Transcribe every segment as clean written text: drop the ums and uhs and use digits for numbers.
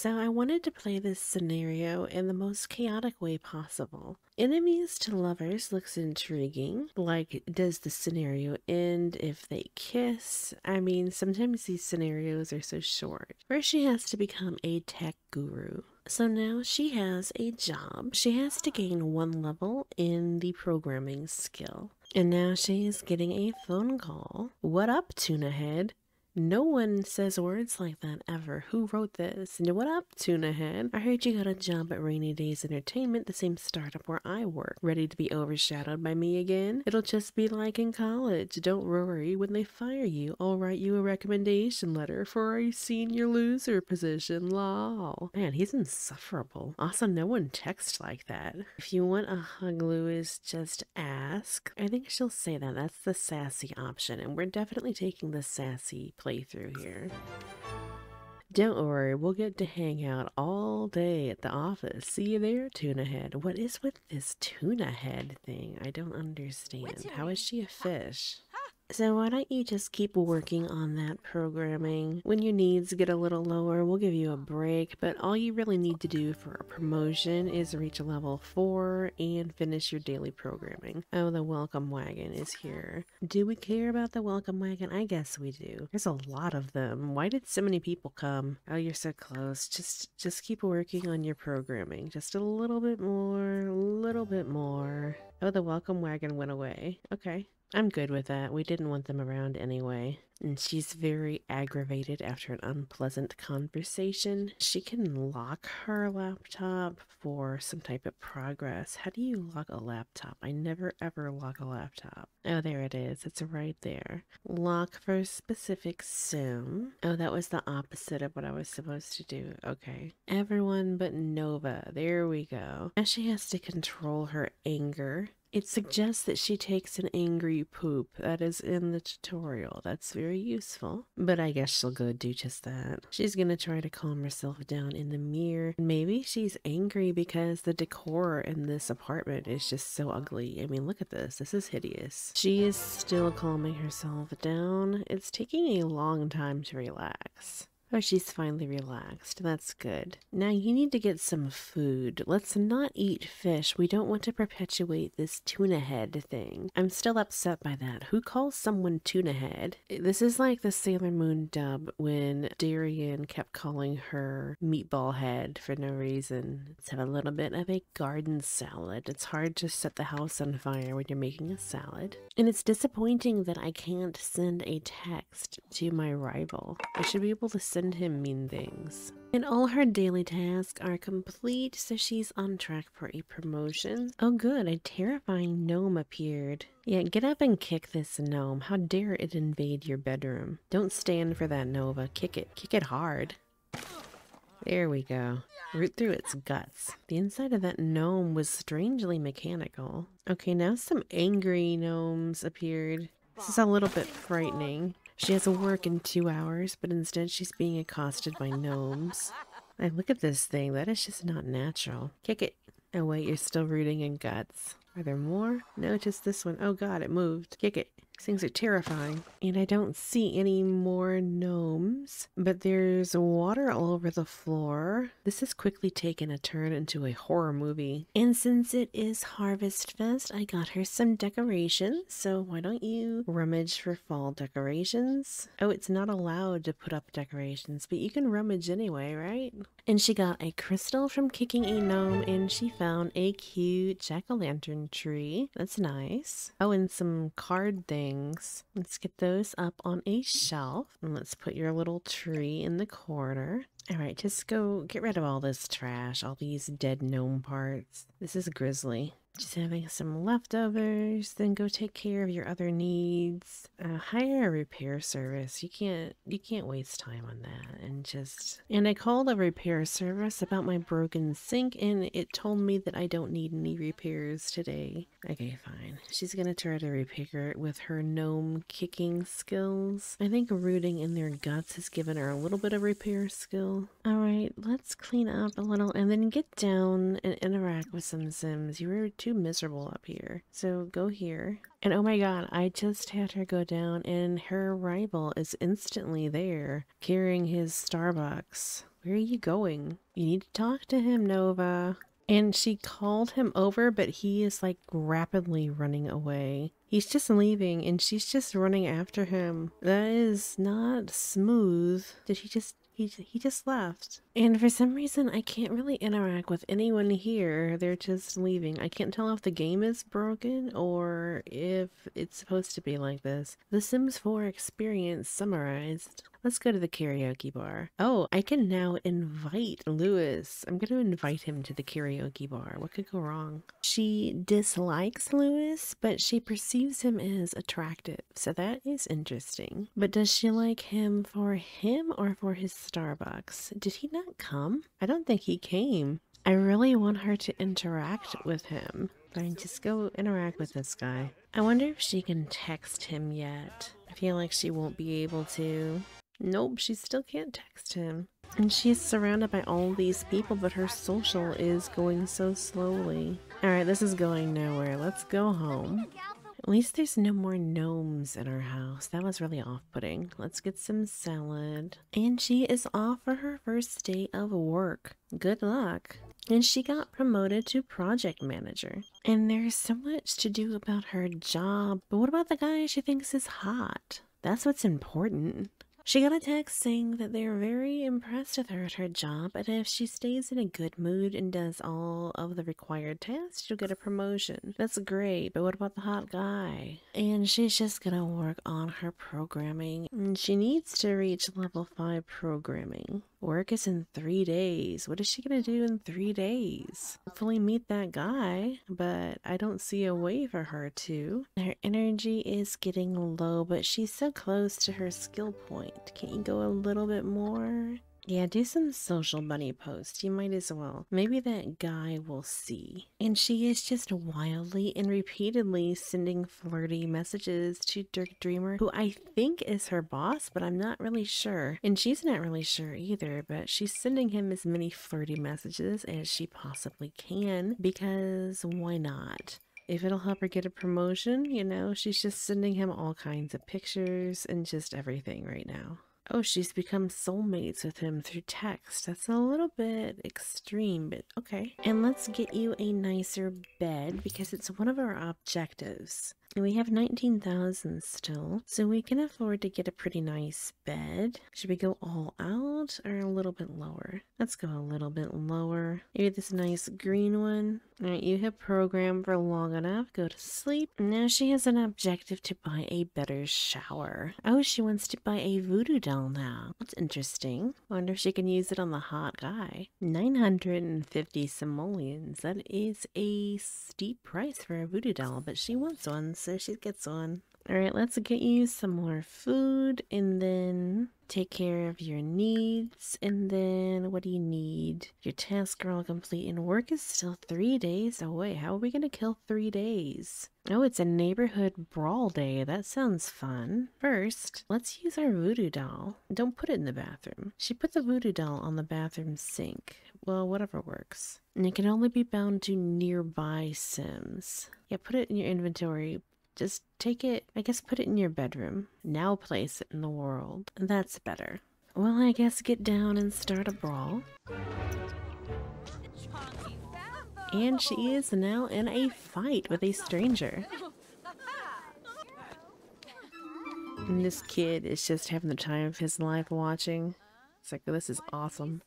So I wanted to play this scenario in the most chaotic way possible. Enemies to lovers looks intriguing. Like, does the scenario end if they kiss? I mean, sometimes these scenarios are so short. First, she has to become a tech guru. So now she has a job. She has to gain 1 level in the programming skill. And now she is getting a phone call. What up, Tuna Head? No one says words like that ever. Who wrote this? What up, Tuna Head? I heard you got a job at Rainy Days Entertainment, the same startup where I work. Ready to be overshadowed by me again? It'll just be like in college. Don't worry, when they fire you, I'll write you a recommendation letter for a senior loser position. Lol. Man, he's insufferable. Also, no one texts like that. If you want a hug, Louis, just ask. I think she'll say that. That's the sassy option, and we're definitely taking the sassy playthrough here. Don't worry, we'll get to hang out all day at the office. See you there, Tuna Head. What is with this Tuna Head thing? I don't understand. How is she a fish? So why don't you just keep working on that programming? When your needs get a little lower, we'll give you a break, but all you really need to do for a promotion is reach level 4 and finish your daily programming. Oh, the welcome wagon is here. Do we care about the welcome wagon? I guess we do. There's a lot of them. Why did so many people come? Oh, you're so close. Just keep working on your programming. Just a little bit more, a little bit more. Oh, the welcome wagon went away. Okay. I'm good with that. We didn't want them around anyway. And she's very aggravated after an unpleasant conversation. She can lock her laptop for some type of progress. How do you lock a laptop? I never ever lock a laptop. Oh, there it is. It's right there. Lock for specific sim. Oh, that was the opposite of what I was supposed to do. Okay. Everyone but Nova. There we go. Now she has to control her anger. It suggests that she takes an angry poop. That is in the tutorial. That's very useful. But I guess she'll go do just that. She's gonna try to calm herself down in the mirror. Maybe she's angry because the decor in this apartment is just so ugly. I mean, look at this. This is hideous. She is still calming herself down. It's taking a long time to relax. Oh, she's finally relaxed. That's good. Now you need to get some food. Let's not eat fish. We don't want to perpetuate this tuna head thing. I'm still upset by that. Who calls someone tuna head? This is like the Sailor Moon dub when Darian kept calling her meatball head for no reason. Let's have a little bit of a garden salad. It's hard to set the house on fire when you're making a salad. And it's disappointing that I can't send a text to my rival. I should be able to send him mean things. And all her daily tasks are complete, so she's on track for a promotion. Oh good, a terrifying gnome appeared. Yeah, get up and kick this gnome. How dare it invade your bedroom. Don't stand for that, Nova. Kick it. Kick it hard. There we go. Root through its guts. The inside of that gnome was strangely mechanical. Okay, now some angry gnomes appeared. This is a little bit frightening. She has to work in 2 hours, but instead she's being accosted by gnomes. Hey, look at this thing. That is just not natural. Kick it. Oh wait, you're still rooting in guts. Are there more? No, just this one. Oh god, it moved. Kick it. These things are terrifying. And I don't see any more gnomes, but there's water all over the floor. This has quickly taken a turn into a horror movie. And since it is Harvest Fest, I got her some decorations. So why don't you rummage for fall decorations? Oh, it's not allowed to put up decorations, but you can rummage anyway, right? And she got a crystal from kicking a gnome, and she found a cute jack-o'-lantern tree. That's nice. Oh, and some card things. Let's get those up on a shelf. And let's put your little tree in the corner. Alright, just go get rid of all this trash, all these dead gnome parts. This is grisly. Just having some leftovers, then go take care of your other needs. Hire a repair service. You can't waste time on that. And I called a repair service about my broken sink, and it told me that I don't need any repairs today. Okay, fine. She's gonna try to repair it with her gnome kicking skills. I think rooting in their guts has given her a little bit of repair skill. Alright, let's clean up a little and then get down and interact with some Sims. You were too too miserable up here. So go here. And oh my god, I just had her go down and her rival is instantly there, carrying his Starbucks. Where are you going? You need to talk to him, Nova. And she called him over, but he is like rapidly running away. He's just leaving and she's just running after him. That is not smooth. Did he just left. And for some reason, I can't really interact with anyone here. They're just leaving. I can't tell if the game is broken or if it's supposed to be like this. The Sims 4 experience summarized. Let's go to the karaoke bar. Oh, I can now invite Lewis. I'm going to invite him to the karaoke bar. What could go wrong? She dislikes Lewis, but she perceives him as attractive. So that is interesting. But does she like him or for his Starbucks? Did he not come? I don't think he came. I really want her to interact with him. Fine, just go interact with this guy. I wonder if she can text him yet. I feel like she won't be able to. Nope, she still can't text him. And she's surrounded by all these people, but her social is going so slowly. Alright, this is going nowhere. Let's go home. At least there's no more gnomes in our house. That was really off-putting. Let's get some salad. And she is off for her first day of work. Good luck. And she got promoted to project manager. And there's so much to do about her job. But what about the guy she thinks is hot? That's what's important. She got a text saying that they're very impressed with her at her job, and if she stays in a good mood and does all of the required tasks, she'll get a promotion. That's great, but what about the hot guy? And she's just gonna work on her programming. And she needs to reach level 5 programming. Work is in 3 days. What is she gonna do in 3 days? Hopefully meet that guy, but I don't see a way for her to. Her energy is getting low, but she's so close to her skill point. Can't you go a little bit more? Yeah, do some social bunny posts. You might as well. Maybe that guy will see. And she is just wildly and repeatedly sending flirty messages to Dirk Dreamer, who I think is her boss, but I'm not really sure. And she's not really sure either, but she's sending him as many flirty messages as she possibly can, because why not? If it'll help her get a promotion, you know, she's just sending him all kinds of pictures and just everything right now. Oh, she's become soulmates with him through text. That's a little bit extreme, but okay. And let's get you a nicer bed because it's one of our objectives. And we have 19,000 still, so we can afford to get a pretty nice bed. Should we go all out or a little bit lower? Let's go a little bit lower. Maybe this nice green one. Alright, you have programmed for long enough. Go to sleep. Now she has an objective to buy a better shower. Oh, she wants to buy a voodoo doll now. That's interesting. Wonder if she can use it on the hot guy. 950 simoleons. That is a steep price for a voodoo doll, but she wants one, so she gets one. Alright, let's get you some more food and then take care of your needs. And then what do you need? Your tasks are all complete and work is still 3 days away. How are we going to kill 3 days? Oh, it's a neighborhood brawl day. That sounds fun. First, let's use our voodoo doll. Don't put it in the bathroom. She put the voodoo doll on the bathroom sink. Well, whatever works. And it can only be bound to nearby Sims. Yeah, put it in your inventory. Just take it, I guess put it in your bedroom. Now place it in the world. That's better. Well, I guess get down and start a brawl. And she is now in a fight with a stranger. And this kid is just having the time of his life watching. It's like, this is awesome.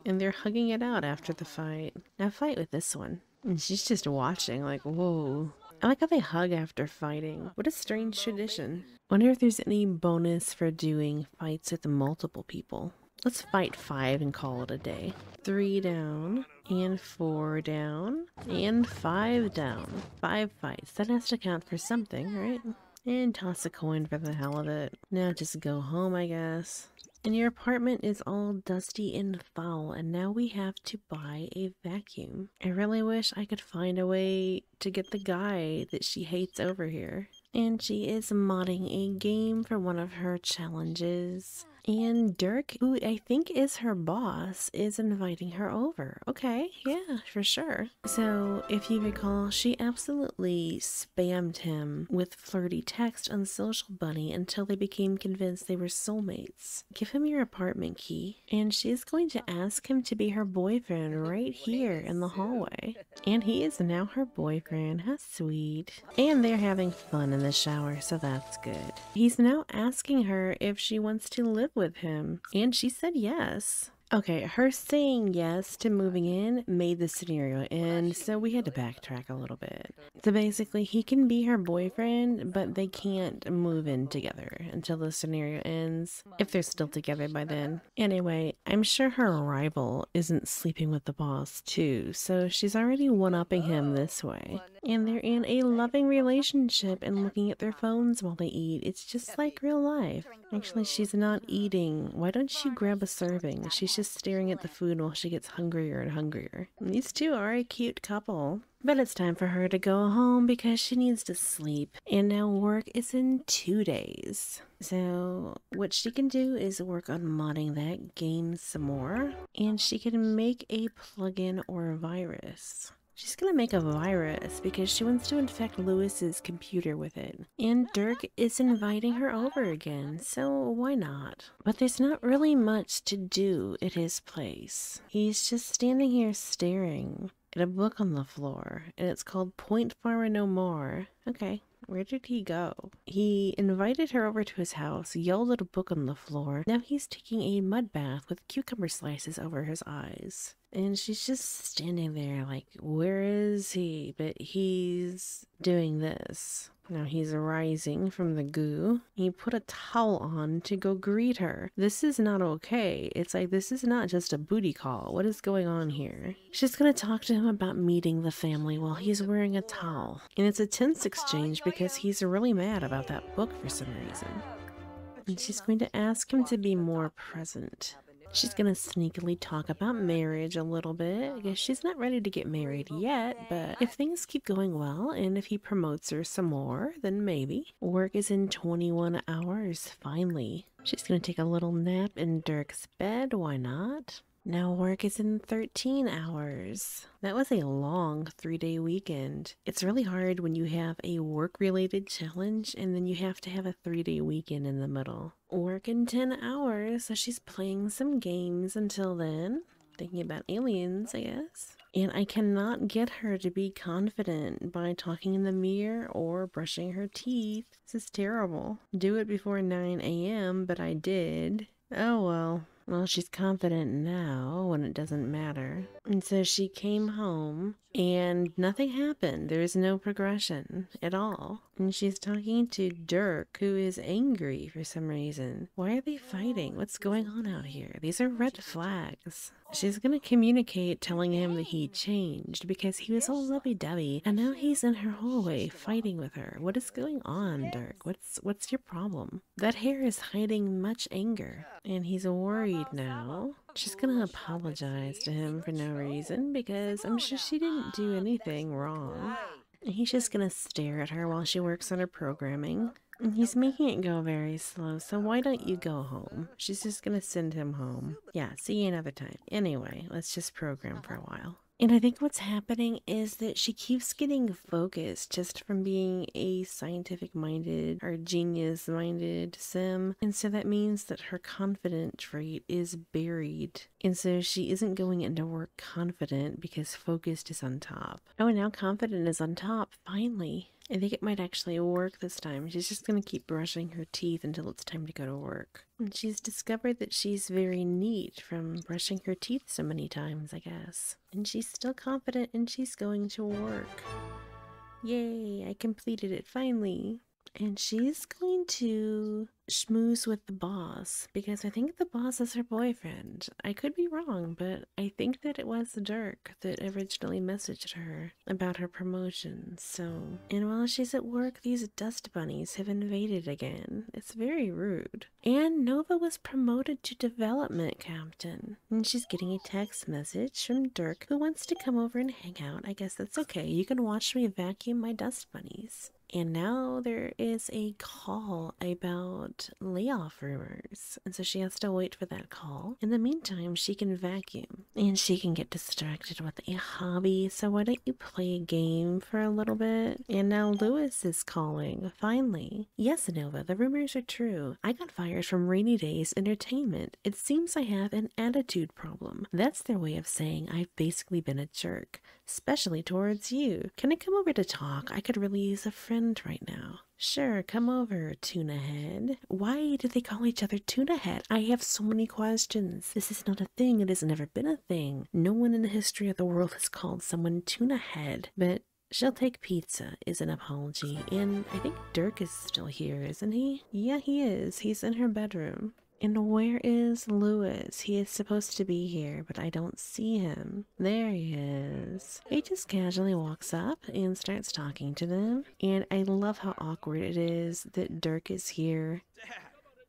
And they're hugging it out after the fight. Now fight with this one. And she's just watching like, whoa. I like how they hug after fighting. What a strange tradition. Wonder if there's any bonus for doing fights with multiple people. Let's fight 5 and call it a day. 3 down, and 4 down, and 5 down. 5 fights. That has to count for something, right? And toss a coin for the hell of it. Now just go home, I guess. And your apartment is all dusty and foul, and now we have to buy a vacuum. I really wish I could find a way to get the guy that she hates over here. And she is modding a game for one of her challenges. And Dirk, who I think is her boss, is inviting her over. Okay, yeah, for sure. So, if you recall, she absolutely spammed him with flirty text on Social Bunny until they became convinced they were soulmates. Give him your apartment key, and she's going to ask him to be her boyfriend right here in the hallway. And he is now her boyfriend. How sweet. And they're having fun in the shower, so that's good. He's now asking her if she wants to live with him, and she said yes. Okay, her saying yes to moving in made the scenario end, so we had to backtrack a little bit. So basically, he can be her boyfriend, but they can't move in together until the scenario ends, if they're still together by then. Anyway, I'm sure her rival isn't sleeping with the boss too, so she's already one-upping him this way. And they're in a loving relationship and looking at their phones while they eat. It's just like real life. Actually, she's not eating. Why don't you grab a serving? She's just staring at the food while she gets hungrier and hungrier. And these two are a cute couple. But it's time for her to go home because she needs to sleep. And now work is in 2 days. So what she can do is work on modding that game some more. And she can make a plugin or a virus. She's gonna make a virus because she wants to infect Lewis's computer with it. And Dirk is inviting her over again, so why not? But there's not really much to do at his place. He's just standing here staring at a book on the floor, and it's called Point Far No More. Okay. Where did he go? He invited her over to his house, yelled at a book on the floor. Now he's taking a mud bath with cucumber slices over his eyes. And she's just standing there like, where is he? But he's doing this. Now he's rising from the goo. He put a towel on to go greet her. This is not okay. It's like, this is not just a booty call. What is going on here? She's gonna talk to him about meeting the family while he's wearing a towel. And it's a tense exchange because he's really mad about that book for some reason. And she's going to ask him to be more present. She's gonna sneakily talk about marriage a little bit. I guess she's not ready to get married yet, but if things keep going well and if he promotes her some more, then maybe. Work is in 21 hours, finally. She's gonna take a little nap in Dirk's bed, why not? Now work is in 13 hours. That was a long 3-day weekend. It's really hard when you have a work-related challenge and then you have to have a 3-day weekend in the middle. Work in 10 hours, so she's playing some games until then. Thinking about aliens, I guess. And I cannot get her to be confident by talking in the mirror or brushing her teeth. This is terrible. Do it before 9 a.m., but I did. Oh well. Well, she's confident now when it doesn't matter. And so she came home and nothing happened. There is no progression at all. And she's talking to Dirk, who is angry for some reason. Why are they fighting? What's going on out here? These are red flags. She's gonna communicate telling him that he changed because he was all lovey-dovey and now he's in her hallway fighting with her. What is going on, Dirk? What's your problem? That hair is hiding much anger and he's worried now. She's gonna apologize to him for no reason because I'm sure she didn't do anything wrong. He's just gonna stare at her while she works on her programming. He's making it go very slow, so why don't you go home? She's just gonna send him home. Yeah, see you another time. Anyway, let's just program for a while. And I think what's happening is that she keeps getting focused just from being a scientific-minded or genius-minded sim. And so that means that her confident trait is buried. And so she isn't going into work confident because focused is on top. Oh, and now confident is on top, finally. I think it might actually work this time. She's just going to keep brushing her teeth until it's time to go to work. And she's discovered that she's very neat from brushing her teeth so many times, I guess. And she's still confident and she's going to work. Yay, I completed it finally. And she's going to schmooze with the boss because I think the boss is her boyfriend. I could be wrong, but I think that it was Dirk that originally messaged her about her promotion. So, and while she's at work, these dust bunnies have invaded again. It's very rude. And Nova was promoted to development captain. And she's getting a text message from Dirk who wants to come over and hang out. I guess that's okay. You can watch me vacuum my dust bunnies. And now there is a call about layoff rumors. And so she has to wait for that call. In the meantime, she can vacuum and she can get distracted with a hobby. So why don't you play a game for a little bit? And now Lewis is calling, finally. Yes, Nova, the rumors are true. I got fired from Rainy Days Entertainment. It seems I have an attitude problem. That's their way of saying I've basically been a jerk, especially towards you. Can I come over to talk? I could really use a friend right now. Sure, come over, Tuna Head. Why do they call each other Tuna Head? I have so many questions. This is not a thing. It has never been a thing. No one in the history of the world has called someone Tuna Head. But she'll take pizza is an apology. And I think Dirk is still here, isn't he? Yeah, he is. He's in her bedroom. And where is Lewis? He is supposed to be here, but I don't see him. There he is. He just casually walks up and starts talking to them. And I love how awkward it is that Dirk is here.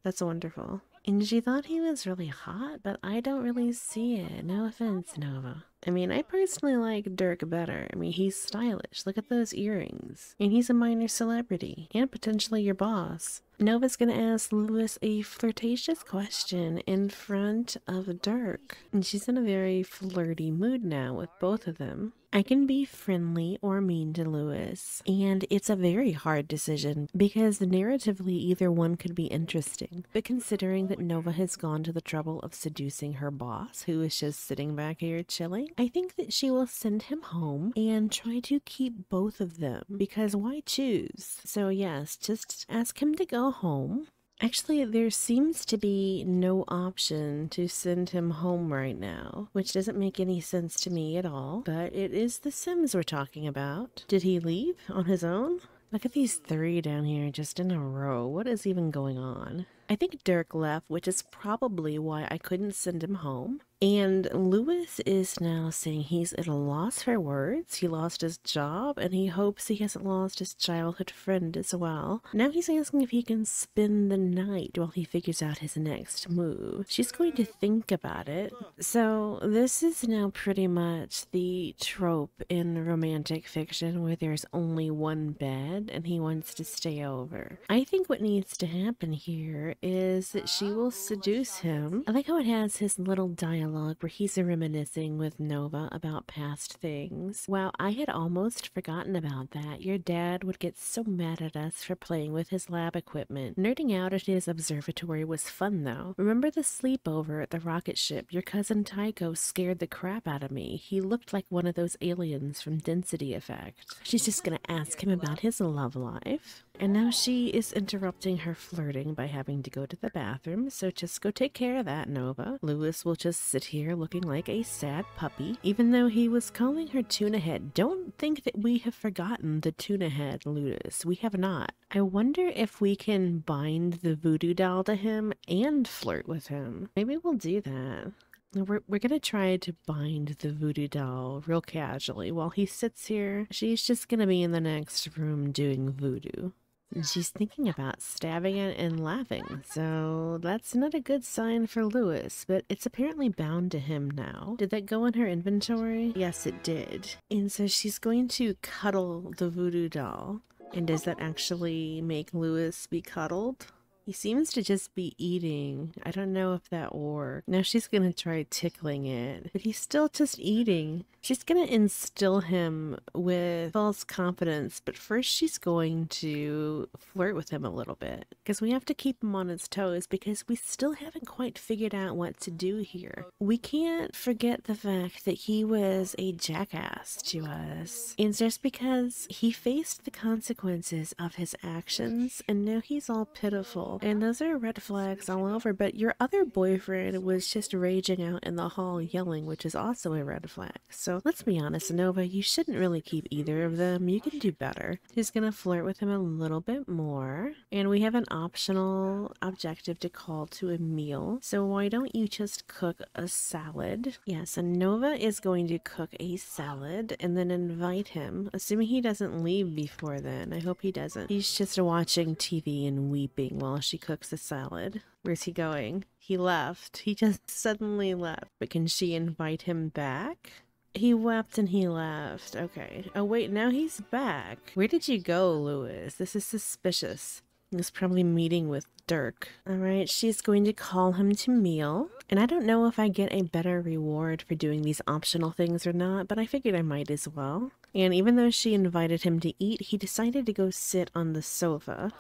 That's wonderful. And she thought he was really hot, but I don't really see it. No offense, Nova. I mean, I personally like Dirk better. I mean, he's stylish. Look at those earrings. And he's a minor celebrity. And potentially your boss. Nova's gonna ask Lewis a flirtatious question in front of Dirk. And she's in a very flirty mood now with both of them. I can be friendly or mean to Lewis, and it's a very hard decision because narratively either one could be interesting. But considering that Nova has gone to the trouble of seducing her boss, who is just sitting back here chilling, I think that she will send him home and try to keep both of them, because why choose? So yes, just ask him to go home. Actually, there seems to be no option to send him home right now, which doesn't make any sense to me at all, but it is The Sims we're talking about. Did he leave on his own? Look at these 3 down here just in a row. What is even going on? I think Dirk left, which is probably why I couldn't send him home. And Lewis is now saying he's at a loss for words. He lost his job, and he hopes he hasn't lost his childhood friend as well. Now he's asking if he can spend the night while he figures out his next move. She's going to think about it. So this is now pretty much the trope in romantic fiction where there's only one bed and he wants to stay over. I think what needs to happen here is that she will seduce him. I like how it has his little dialogue where he's reminiscing with Nova about past things. Wow, I had almost forgotten about that. Your dad would get so mad at us for playing with his lab equipment. Nerding out at his observatory was fun though. Remember the sleepover at the rocket ship? Your cousin Tycho scared the crap out of me. He looked like one of those aliens from Density Effect. She's just gonna ask him about his love life. And now she is interrupting her flirting by having to go to the bathroom, so just go take care of that, Nova. Lewis will just sit here looking like a sad puppy, even though he was calling her Tuna Head. Don't think that we have forgotten the Tuna Head, Lewis. We have not. I wonder if we can bind the voodoo doll to him and flirt with him. Maybe we'll do that. We're gonna try to bind the voodoo doll real casually while he sits here. She's just gonna be in the next room doing voodoo. And she's thinking about stabbing it and laughing, so that's not a good sign for Lewis, but it's apparently bound to him now. Did that go in her inventory? Yes, it did. And so she's going to cuddle the voodoo doll. And does that actually make Lewis be cuddled? He seems to just be eating. I don't know if that worked. Now she's gonna try tickling it, but he's still just eating. She's gonna instill him with false confidence, but first she's going to flirt with him a little bit, because we have to keep him on his toes, because we still haven't quite figured out what to do here. We can't forget the fact that he was a jackass to us. And just because he faced the consequences of his actions, and now he's all pitiful. And those are red flags all over, but your other boyfriend was just raging out in the hall yelling, which is also a red flag. So let's be honest, Nova, you shouldn't really keep either of them. You can do better. She's gonna flirt with him a little bit more. And we have an optional objective to call to a meal. So why don't you just cook a salad? Yes, and Nova is going to cook a salad and then invite him, assuming he doesn't leave before then. I hope he doesn't. He's just watching TV and weeping while she cooks a salad. Where's he going? He left. He just suddenly left. But can she invite him back? He wept and he left. Okay. Oh wait, now he's back. Where did you go, Lewis? This is suspicious. He's probably meeting with Dirk. Alright, she's going to call him to meal. And I don't know if I get a better reward for doing these optional things or not, but I figured I might as well. And even though she invited him to eat, he decided to go sit on the sofa.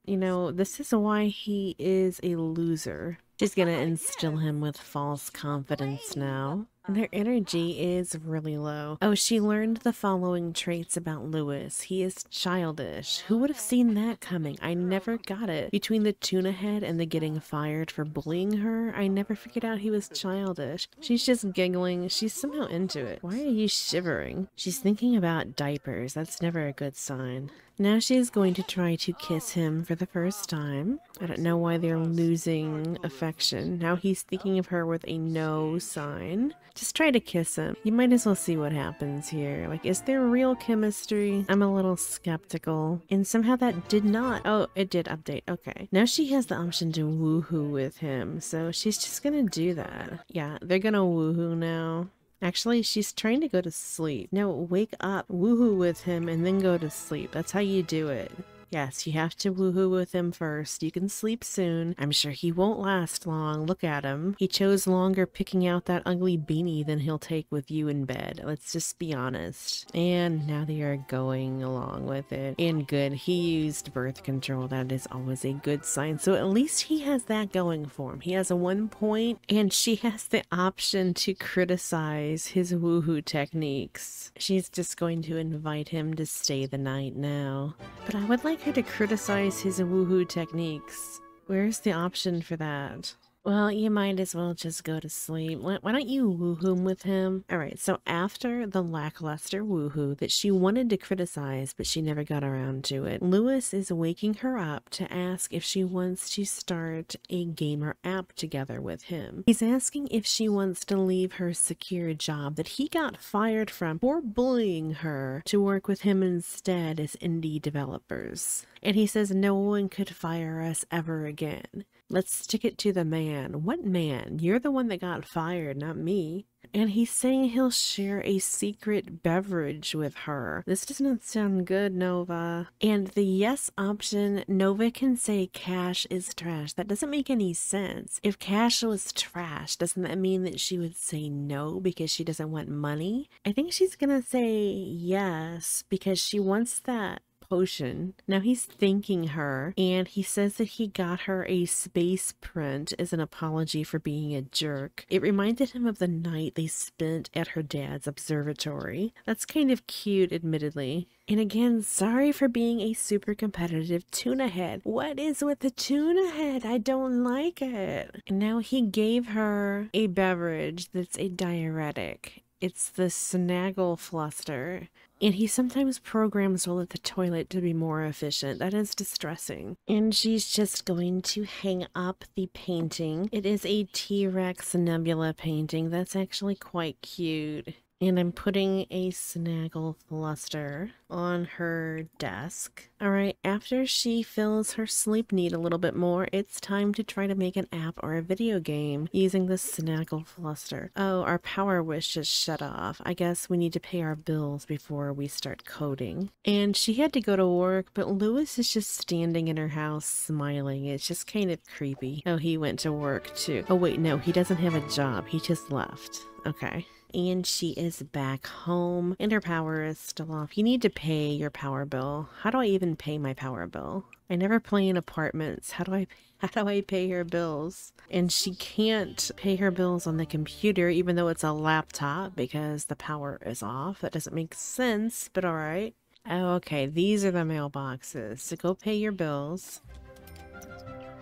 You know, this is why he is a loser. She's gonna instill him with false confidence now. And their energy is really low. Oh, she learned the following traits about Lewis. He is childish. Who would have seen that coming? I never got it. Between the tuna head and the getting fired for bullying her, I never figured out he was childish. She's just giggling. She's somehow into it. Why are you shivering? She's thinking about diapers. That's never a good sign. Now she's going to try to kiss him for the first time. I don't know why they're losing affection. Now he's thinking of her with a no sign. Just try to kiss him. You might as well see what happens here. Like, is there real chemistry? I'm a little skeptical. And somehow that did not. Oh, it did update. Okay. Now she has the option to woohoo with him. So she's just gonna do that. Yeah, they're gonna woohoo now. Actually, she's trying to go to sleep. No, wake up, woohoo with him, and then go to sleep. That's how you do it. Yes, you have to woohoo with him first. You can sleep soon. I'm sure he won't last long. Look at him. He chose longer picking out that ugly beanie than he'll take with you in bed. Let's just be honest. And now they are going along with it. And good, he used birth control. That is always a good sign. So at least he has that going for him. He has a 1 point, and she has the option to criticize his woohoo techniques. She's just going to invite him to stay the night now. But I would like her to criticize his woohoo techniques. Where's the option for that? Well, you might as well just go to sleep. Why don't you woohoo with him? Alright, so after the lackluster woohoo that she wanted to criticize, but she never got around to it, Lewis is waking her up to ask if she wants to start a gamer app together with him. He's asking if she wants to leave her secure job that he got fired from for bullying her to work with him instead as indie developers. And he says no one could fire us ever again. Let's stick it to the man. What man? You're the one that got fired, not me. And he's saying he'll share a secret beverage with her. This does not sound good, Nova. And the yes option, Nova can say cash is trash. That doesn't make any sense. If cash was trash, doesn't that mean that she would say no because she doesn't want money? I think she's gonna say yes because she wants that potion. Now he's thanking her, and he says that he got her a space print as an apology for being a jerk. It reminded him of the night they spent at her dad's observatory. That's kind of cute, admittedly. And again, sorry for being a super competitive tuna head. What is with the tuna head? I don't like it. And now he gave her a beverage that's a diuretic. It's the Snaggle Fluster. And he sometimes programs while at the toilet to be more efficient. That is distressing. And she's just going to hang up the painting. It is a T-Rex Nebula painting. That's actually quite cute. And I'm putting a Snaggle Fluster on her desk. Alright, after she fills her sleep need a little bit more, it's time to try to make an app or a video game using the Snaggle Fluster. Oh, our power wish just shut off. I guess we need to pay our bills before we start coding. And she had to go to work, but Lewis is just standing in her house smiling. It's just kind of creepy. Oh, he went to work too. Oh wait, no, he doesn't have a job. He just left. Okay. And she is back home and her power is still off. You need to pay your power bill. How do I even pay my power bill? I never play in apartments. How do I pay her bills? And she can't pay her bills on the computer even though it's a laptop because the power is off. That doesn't make sense, but all right. Oh, okay, these are the mailboxes. So go pay your bills.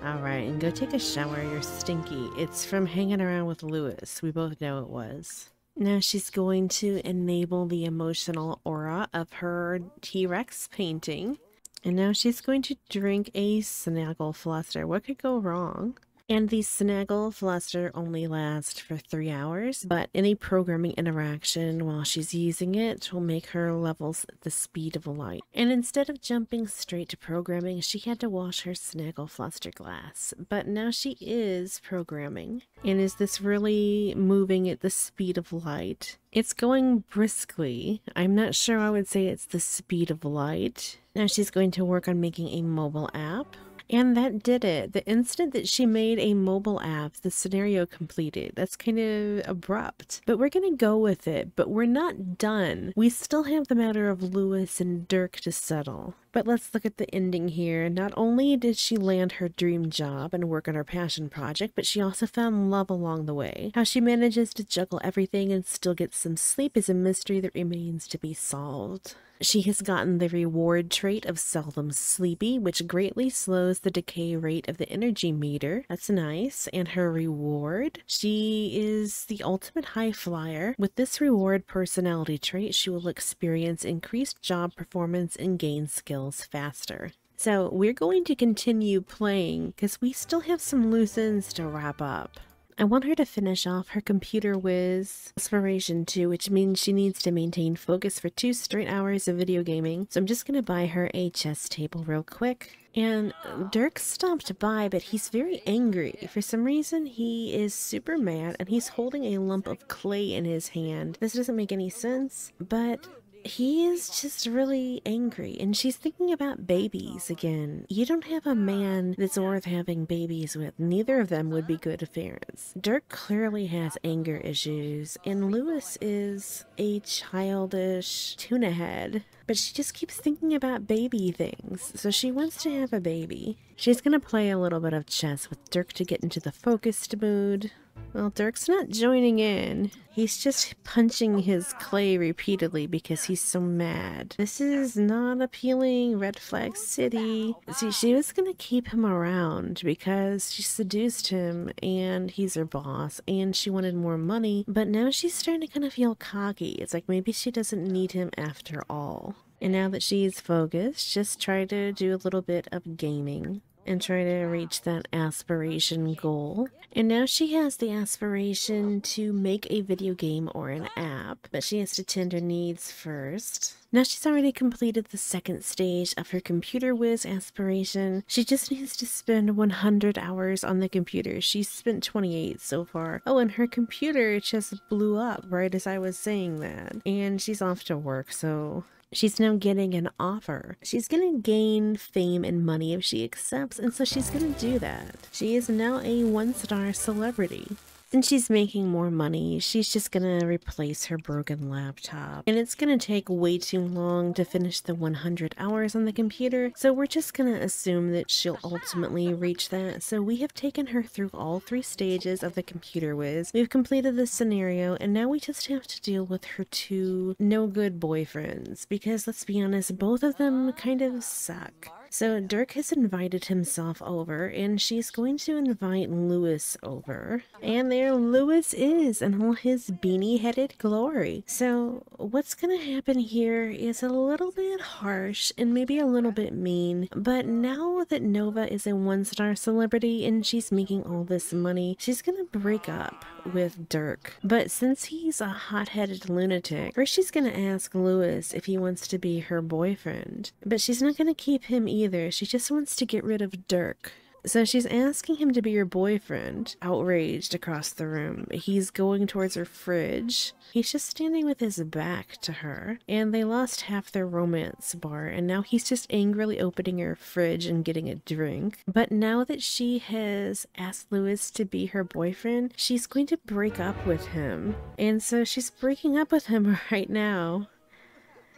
Alright, and go take a shower. You're stinky. It's from hanging around with Lewis. We both know it was. Now she's going to enable the emotional aura of her T-Rex painting. And now she's going to drink a Snaggle Fluster. What could go wrong? And the snaggle fluster only lasts for 3 hours, but any programming interaction while she's using it will make her levels at the speed of light. And instead of jumping straight to programming, she had to wash her snaggle fluster glass. But now she is programming. And is this really moving at the speed of light? It's going briskly. I'm not sure I would say it's the speed of light. Now she's going to work on making a mobile app. And that did it. The instant that she made a mobile app, the scenario completed. That's kind of abrupt, but we're gonna go with it. But we're not done. We still have the matter of Lewis and Dirk to settle. But let's look at the ending here. Not only did she land her dream job and work on her passion project, but she also found love along the way. How she manages to juggle everything and still get some sleep is a mystery that remains to be solved. She has gotten the reward trait of seldom sleepy, which greatly slows the decay rate of the energy meter. That's nice. And her reward? She is the ultimate high flyer. With this reward personality trait, she will experience increased job performance and gain skills faster. So we're going to continue playing because we still have some loose ends to wrap up. I want her to finish off her computer whiz aspiration too, which means she needs to maintain focus for 2 straight hours of video gaming. So I'm just going to buy her a chess table real quick. And Dirk stopped by, but he's very angry. For some reason, he is super mad and he's holding a lump of clay in his hand. This doesn't make any sense, but he is just really angry, and she's thinking about babies again. You don't have a man that's worth having babies with. Neither of them would be good parents. Dirk clearly has anger issues, and Lewis is a childish tuna head. But she just keeps thinking about baby things, so she wants to have a baby. She's gonna play a little bit of chess with Dirk to get into the focused mood. Well, Dirk's not joining in. He's just punching his clay repeatedly because he's so mad. This is not appealing. Red Flag City. See, she was gonna keep him around because she seduced him and he's her boss and she wanted more money. But now she's starting to kind of feel cocky. It's like maybe she doesn't need him after all. And now that she's focused, just try to do a little bit of gaming and try to reach that aspiration goal. And now she has the aspiration to make a video game or an app, but she has to tend her needs first. Now she's already completed the 2nd stage of her computer whiz aspiration. She just needs to spend 100 hours on the computer. She's spent 28 so far. Oh, and her computer just blew up right as I was saying that. And she's off to work, so she's now getting an offer. She's gonna gain fame and money if she accepts, and so she's gonna do that. She is now a 1-star celebrity. And she's making more money. She's just gonna replace her broken laptop. And it's gonna take way too long to finish the 100 hours on the computer, so we're just gonna assume that she'll ultimately reach that. So we have taken her through all 3 stages of the computer whiz. We've completed the scenario, and now we just have to deal with her 2 no-good boyfriends. Because let's be honest, both of them kind of suck. So Dirk has invited himself over, and she's going to invite Lewis over. And there Lewis is in all his beanie-headed glory. So what's gonna happen here is a little bit harsh and maybe a little bit mean, but now that Nova is a 1-star celebrity and she's making all this money, she's gonna break up with Dirk. But since he's a hot-headed lunatic, first she's gonna ask Lewis if he wants to be her boyfriend. But she's not gonna keep him either. She just wants to get rid of Dirk. So she's asking him to be her boyfriend, outraged across the room. He's going towards her fridge. He's just standing with his back to her, and they lost half their romance bar, and now he's just angrily opening her fridge and getting a drink. But now that she has asked Lewis to be her boyfriend, she's going to break up with him. And so she's breaking up with him right now.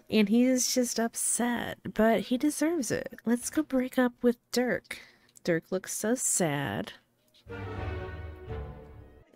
And he's just upset, but he deserves it. Let's go break up with Dirk. Dirk looks so sad.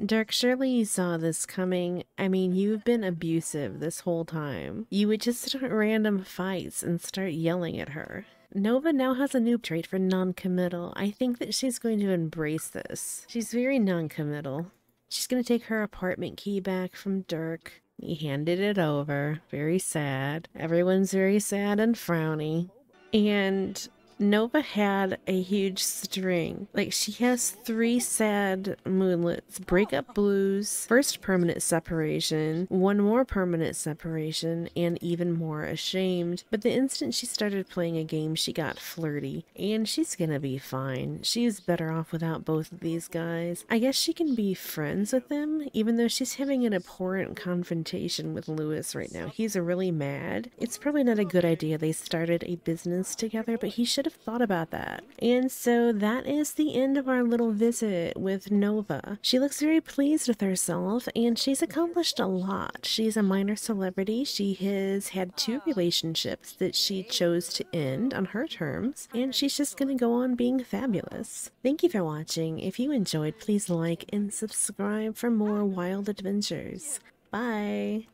Dirk, surely you saw this coming. I mean, you've been abusive this whole time. You would just start random fights and start yelling at her. Nova now has a new trait for non-committal. I think that she's going to embrace this. She's very non-committal. She's going to take her apartment key back from Dirk. He handed it over. Very sad. Everyone's very sad and frowny. And Nova had a huge string. Like, she has 3 sad moonlets, breakup blues, first permanent separation, one more permanent separation, and even more ashamed. But the instant she started playing a game, she got flirty. And she's gonna be fine. She's better off without both of these guys. I guess she can be friends with them, even though she's having an abhorrent confrontation with Lewis right now. He's really mad. It's probably not a good idea they started a business together, but he should have thought about that. And so that is the end of our little visit with Nova. She looks very pleased with herself, and she's accomplished a lot. She's a minor celebrity. She has had 2 relationships that she chose to end on her terms, and she's just gonna go on being fabulous. Thank you for watching. If you enjoyed, please like and subscribe for more wild adventures. Bye!